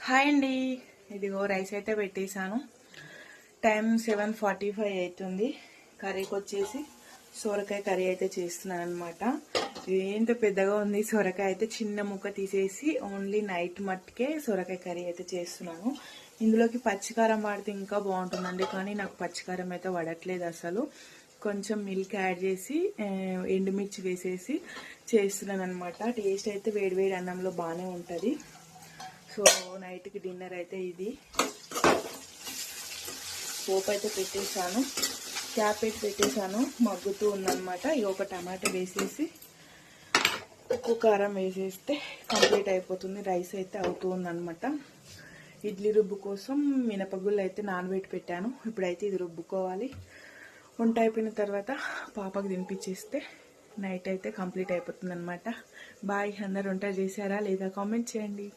Hi అండి, ఇదిగో rice అయితే పెట్టేశాను. టైం 7:45 అవుతుంది. కర్రీకి వచ్చేసి సొరకాయ కర్రీ అయితే చేస్తున్నాను అనమాట. ఎంత పెద్దగా ఉంది సొరకాయ అయితే, చిన్న ముక్క తీసేసి ఓన్లీ నైట్ మట్టుకే సొరకాయ కర్రీ అయితే చేస్తున్నాను. ఇందులోకి పచ్చికారం వాడితే ఇంకా బాగుంటుందండి, కానీ నాకు పచ్చికారం అయితే పడట్లేదు అసలు. కొంచెం మిల్క్ యాడ్ చేసి ఎండుమిర్చి వేసేసి చేస్తున్నాను అనమాట. టేస్ట్ అయితే వేడివేడి అన్నంలో బాగానే ఉంటుంది. సో నైట్కి డిన్నర్ అయితే ఇది. పోపు అయితే పెట్టేశాను, క్యాప్ పెట్టి పెట్టేశాను, మగ్గుతూ ఉందన్నమాట. ఇక ఒక టమాటా వేసేసి ఉప్పు కారం వేసేస్తే కంప్లీట్ అయిపోతుంది. రైస్ అయితే అవుతూ ఉందన్నమాట. ఇడ్లీ రుబ్బు కోసం మినపగుళ్ళు అయితే నానబెట్టి పెట్టాను. ఇప్పుడైతే ఇది రుబ్బుకోవాలి. వంట అయిపోయిన తర్వాత పాపకు తినిపించేస్తే నైట్ అయితే కంప్లీట్ అయిపోతుంది అనమాట. బాయ్. అందరు వంట చేశారా లేదా కామెంట్ చేయండి.